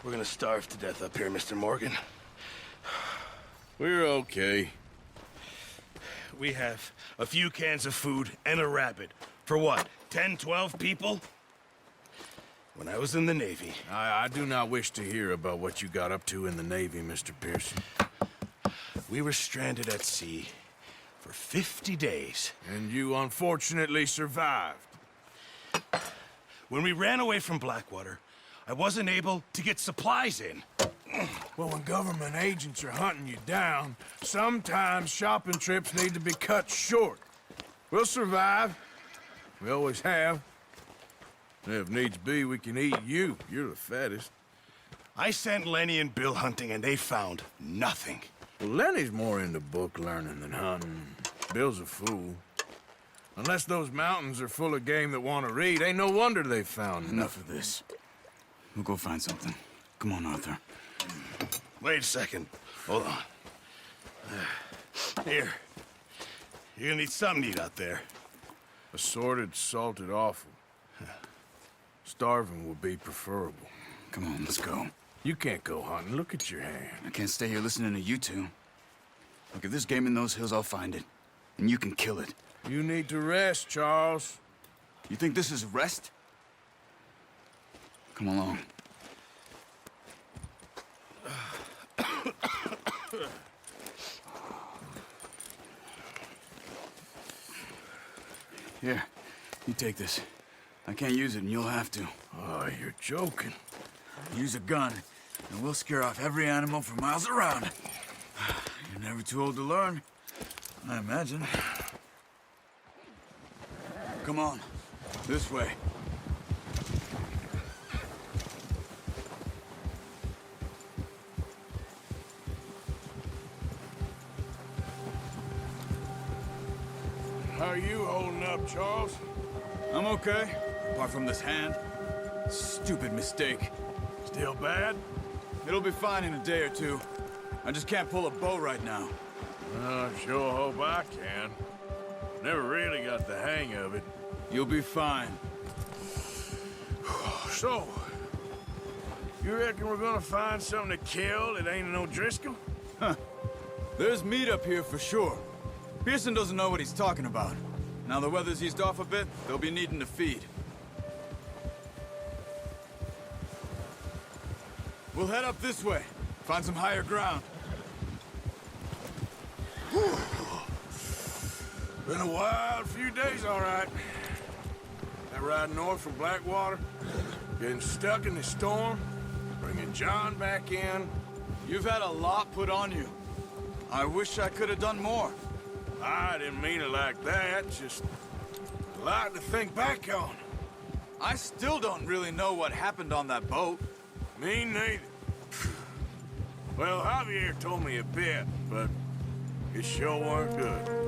We're gonna starve to death up here, Mr. Morgan. We're okay. We have a few cans of food and a rabbit. For what, 10, 12 people? When I was in the Navy... I do not wish to hear about what you got up to in the Navy, Mr. Pearson. We were stranded at sea for 50 days. And you unfortunately survived. When we ran away from Blackwater, I wasn't able to get supplies in. Well, when government agents are hunting you down, sometimes shopping trips need to be cut short. We'll survive. We always have. If needs be, we can eat you. You're the fattest. I sent Lenny and Bill hunting, and they found nothing. Well, Lenny's more into book learning than hunting. Bill's a fool. Unless those mountains are full of game that want to read, ain't no wonder they found Enough of this. We'll go find something. Come on, Arthur. Wait a second. Hold on. Here. You're gonna need something to eat out there. Assorted, salted offal. Starving would be preferable. Come on, let's go. You can't go hunting. Look at your hand. I can't stay here listening to you two. Look, if there's game in those hills, I'll find it. And you can kill it. You need to rest, Charles. You think this is rest? Come along. Here, you take this. I can't use it, and you'll have to. Oh, you're joking. Use a gun, and we'll scare off every animal for miles around. You're never too old to learn, I imagine. Come on, this way. How are you holding up, Charles? I'm okay, apart from this hand. Stupid mistake. Still bad? It'll be fine in a day or two. I just can't pull a bow right now. I sure hope I can. Never really got the hang of it. You'll be fine. So, you reckon we're gonna find something to kill that ain't no Driscoll? Huh. There's meat up here for sure. Pearson doesn't know what he's talking about. Now the weather's eased off a bit, they'll be needing to feed. We'll head up this way. Find some higher ground. Been a wild few days, all right. That ride north from Blackwater, getting stuck in the storm, bringing John back in. You've had a lot put on you. I wish I could have done more. I didn't mean it like that, just a lot to think back on. I still don't really know what happened on that boat. Me neither. Well, Javier told me a bit, but it sure weren't good.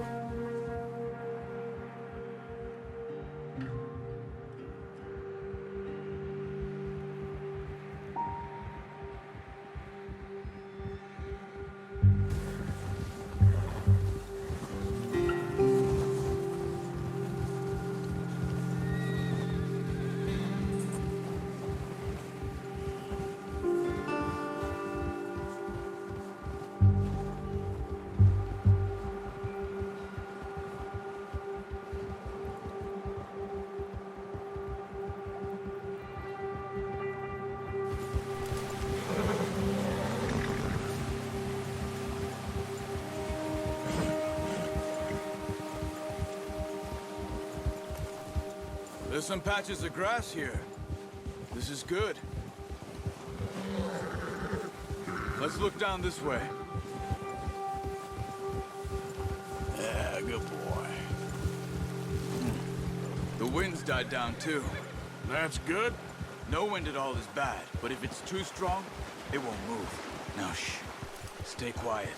There's some patches of grass here. This is good. Let's look down this way. Yeah, good boy. The wind's died down too. That's good. No wind at all is bad, but if it's too strong, it won't move. Now shh. Stay quiet.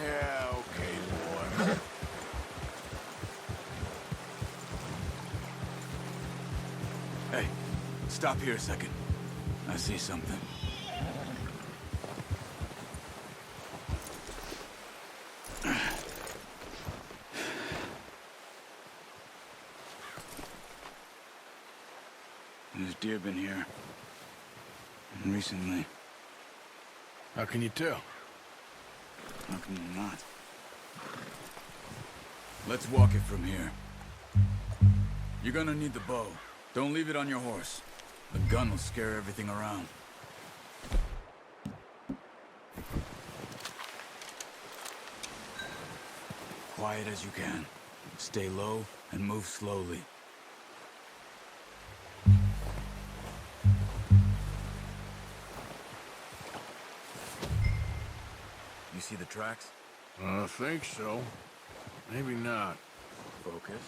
Yeah, okay, boy. Hey, stop here a second. I see something. There's deer been here. recently. How can you tell? How can you not? Let's walk it from here. You're gonna need the bow. Don't leave it on your horse. The gun will scare everything around. Quiet as you can. Stay low and move slowly. You see the tracks? I think so. Maybe not. Focus.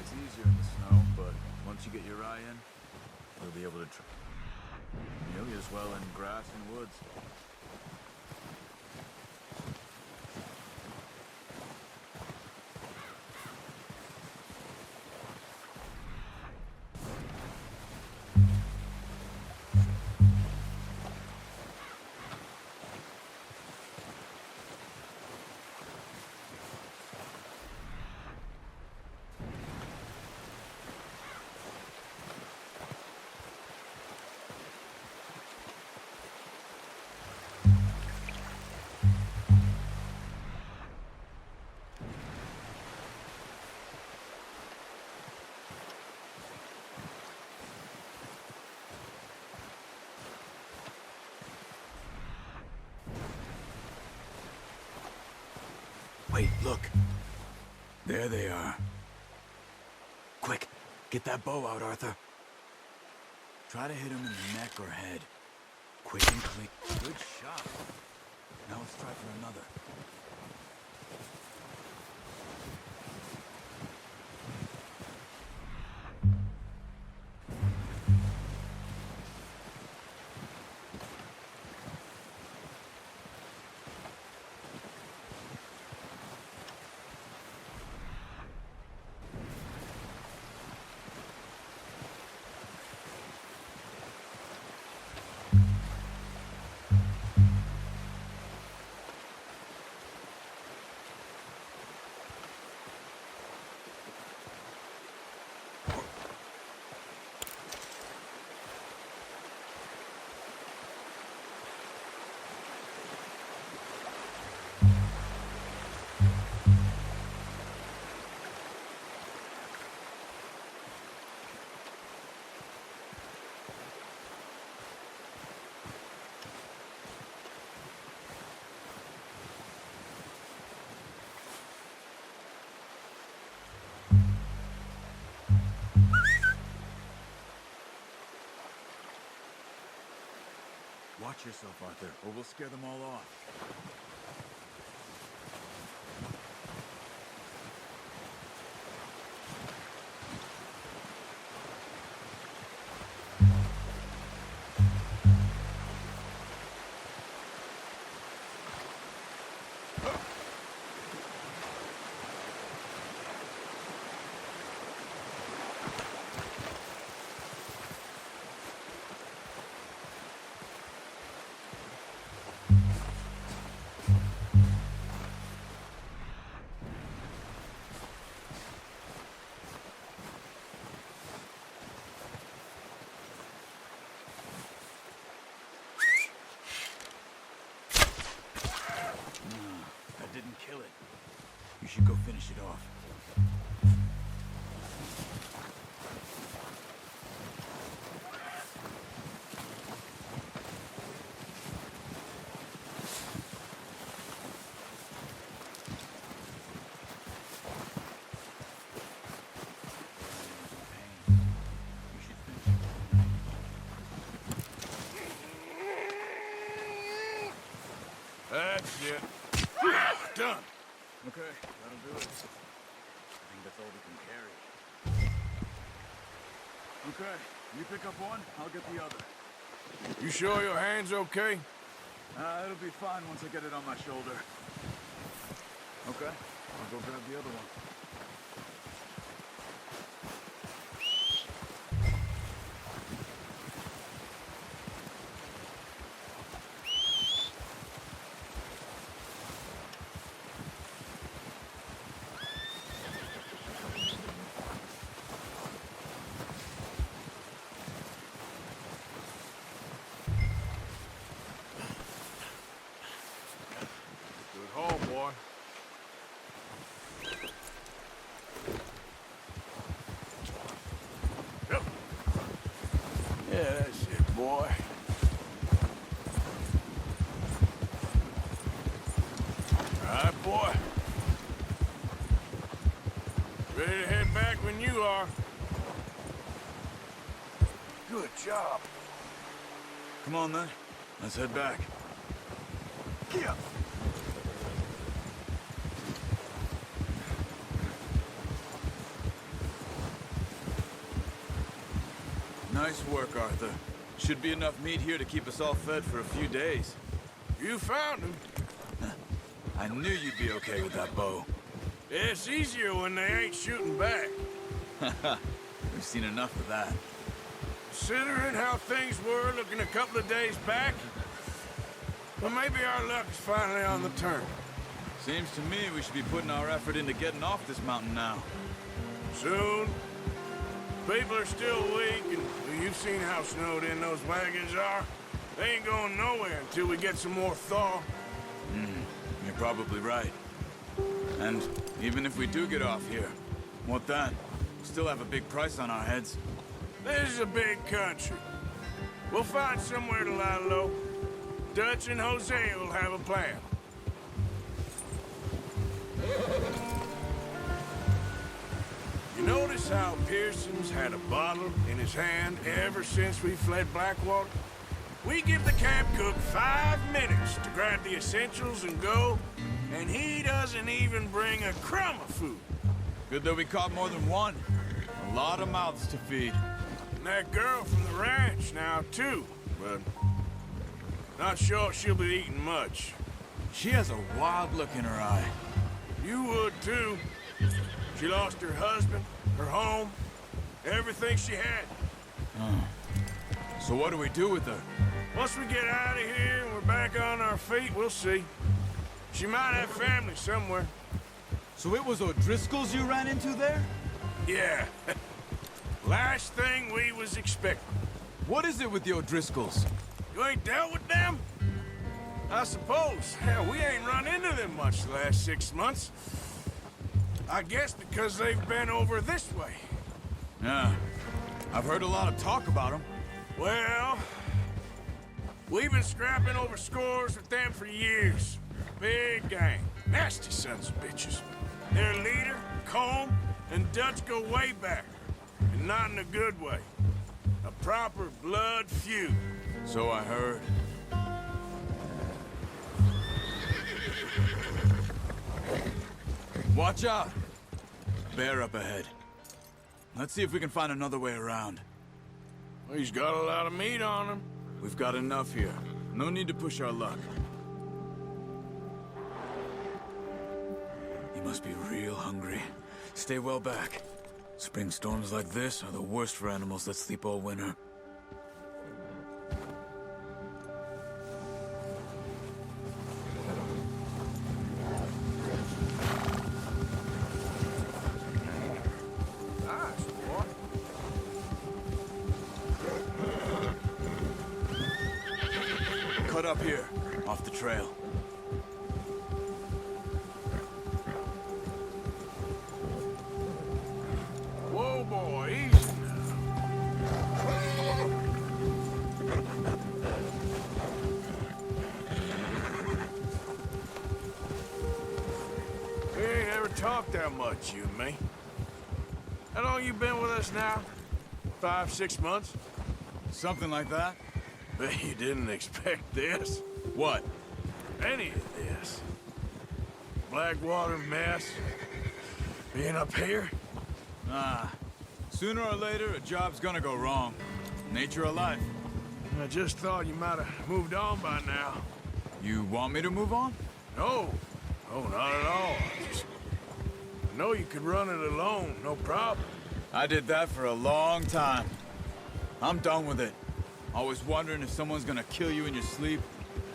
It's easier in the snow, but once you get your eye in, you'll be able to nearly as well in grass and woods. Wait, look. There they are. Quick, get that bow out, Arthur. Try to hit him in the neck or head. Quick and clean. Good shot. Now let's try for another. Watch yourself, Arthur, or we'll scare them all off. That didn't kill it. You should go finish it off. That's it. Done. Okay, that'll do it. I think that's all we can carry. Okay, you pick up one, I'll get the other. You sure your hand's okay? It'll be fine once I get it on my shoulder. Okay, I'll go grab the other one. boy. All right, boy. Ready to head back when you are. Good job. Come on, then. Let's head back. Yeah. Nice work, Arthur. Should be enough meat here to keep us all fed for a few days. You found him. I knew you'd be okay with that bow. It's easier when they ain't shooting back. We've seen enough of that. Considering how things were looking a couple of days back, well, maybe our luck is finally on the turn. Seems to me we should be putting our effort into getting off this mountain now. Soon. People are still weak, and well, you've seen how snowed in those wagons are. They ain't going nowhere until we get some more thaw. You're probably right. And even if we do get off here, what then? We still have a big price on our heads. This is a big country. We'll find somewhere to lie low. Dutch and Jose will have a plan. You notice how Pearson's had a bottle in his hand ever since we fled Blackwater? We give the camp cook 5 minutes to grab the essentials and go, and he doesn't even bring a crumb of food. Good that we caught more than one. A lot of mouths to feed. And that girl from the ranch now, too, but not sure she'll be eating much. She has a wild look in her eye. You would, too. She lost her husband, her home, everything she had. So what do we do with her? Once we get out of here and we're back on our feet, we'll see. She might have family somewhere. So it was O'Driscoll's you ran into there? Yeah. Last thing we was expecting. What is it with the O'Driscolls? You ain't dealt with them? I suppose. Hell, we ain't run into them much the last 6 months. I guess because they've been over this way. Yeah. I've heard a lot of talk about them. Well, we've been scrapping over scores with them for years. Big gang. Nasty sons of bitches. Their leader, Combe, and Dutch go way back. And not in a good way. A proper blood feud. So I heard. Watch out! Bear up ahead. Let's see if we can find another way around. Well, he's got a lot of meat on him. We've got enough here. No need to push our luck. You must be real hungry. Stay well back. Spring storms like this are the worst for animals that sleep all winter. Nice, boy. Cut up here, off the trail. Whoa, boy, easy now. We ain't ever talked that much, you and me. How long you been with us now? 5, 6 months? Something like that? Bet you didn't expect this. What? Any of this. Blackwater mess. Being up here? Ah. Sooner or later, a job's gonna go wrong. Nature of life. I just thought you might have moved on by now. You want me to move on? No. Oh, not at all. I know you could run it alone, no problem. I did that for a long time. I'm done with it. Always wondering if someone's gonna kill you in your sleep.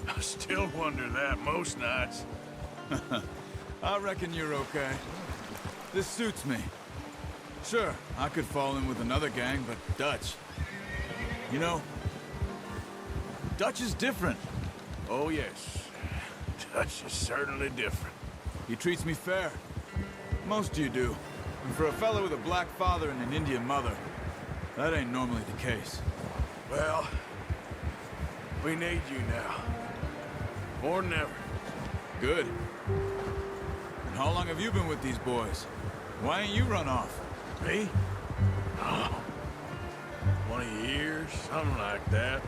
I still wonder that most nights. I reckon you're okay. This suits me. Sure, I could fall in with another gang, but Dutch. You know, Dutch is different. Oh, yes. Dutch is certainly different. He treats me fair. Most you do. And for a fellow with a black father and an Indian mother, that ain't normally the case. Well, We need you now. More than ever. Good. And how long have you been with these boys? Why ain't you run off? Me? Oh, 20 years, something like that.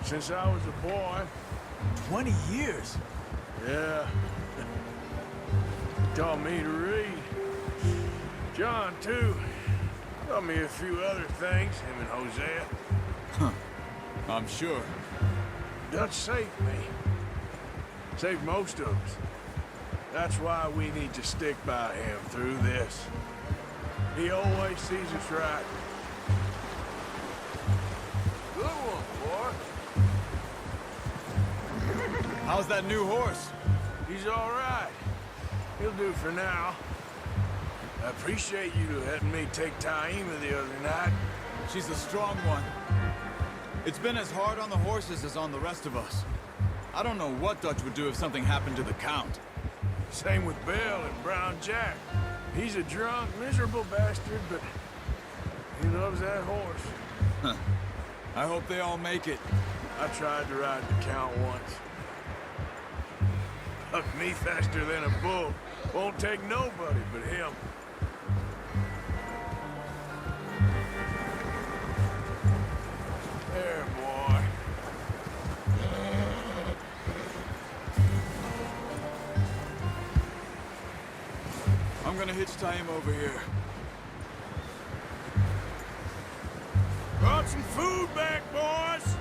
Since I was a boy. 20 years? Yeah. Taught me to read. John, too. Taught me a few other things, him and Hosea. Huh. I'm sure. Dutch saved me. Saved most of us. That's why we need to stick by him through this. He always sees us right. Good one, boy. How's that new horse? He's all right. He'll do for now. I appreciate you letting me take Taima the other night. She's a strong one. It's been as hard on the horses as on the rest of us. I don't know what Dutch would do if something happened to the Count. Same with Bill and Brown Jack. He's a drunk, miserable bastard, but he loves that horse. Huh. I hope they all make it. I tried to ride the Count once. Hucked me faster than a bull. Won't take nobody but him. There, boy. I'm gonna hitch Taima over here. Brought some food back, boys.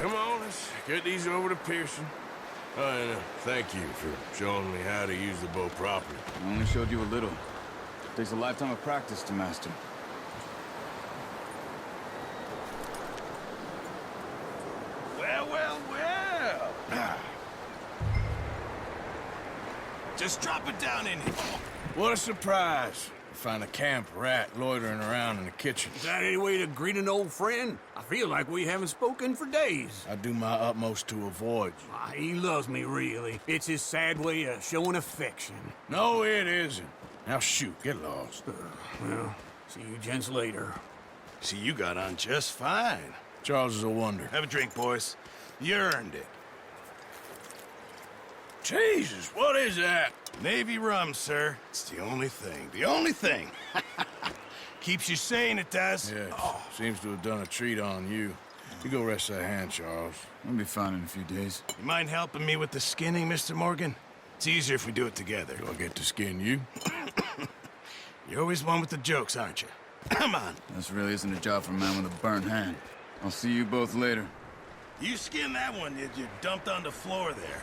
Come on, let's get these over to Pearson. And thank you for showing me how to use the bow properly. I only showed you a little. Takes a lifetime of practice to master. Well, well, well. Just drop it down in here. What a surprise. Find a camp rat loitering around in the kitchen. Is that any way to greet an old friend? I feel like we haven't spoken for days. I do my utmost to avoid you. He loves me, really. It's his sad way of showing affection. No, it isn't. Now shoot, get lost. Well, see you gents later. See, you got on just fine. Charles is a wonder. Have a drink, boys. You earned it. Jesus, what is that? Navy rum, sir. It's the only thing. The only thing. Keeps you sane, it does. Yeah, seems to have done a treat on you. You go rest that hand, Charles. I'll be fine in a few days. You mind helping me with the skinning, Mr. Morgan? It's easier if we do it together. Do I get to skin you? You're always one with the jokes, aren't you? Come on. This really isn't a job for a man with a burnt hand. I'll see you both later. You skin that one you dumped on the floor there.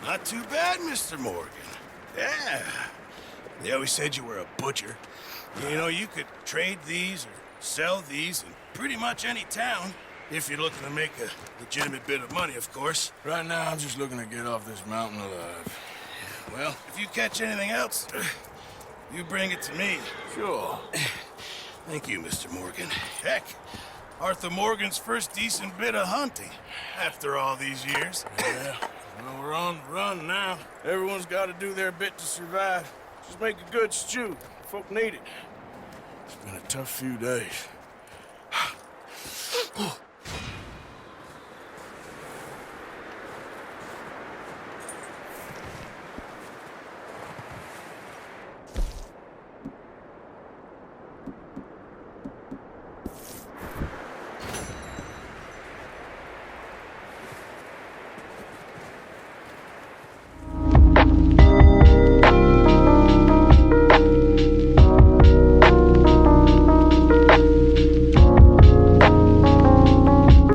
Not too bad, Mr. Morgan. Yeah. They always said you were a butcher. You know, you could trade these or sell these in pretty much any town. If you're looking to make a legitimate bit of money, of course. Right now, I'm just looking to get off this mountain alive. Well, if you catch anything else, you bring it to me. Sure. Thank you, Mr. Morgan. Heck, Arthur Morgan's first decent bit of hunting after all these years. Yeah. Well, we're on the run now. Everyone's got to do their bit to survive. Just make a good stew. Folk need it. It's been a tough few days.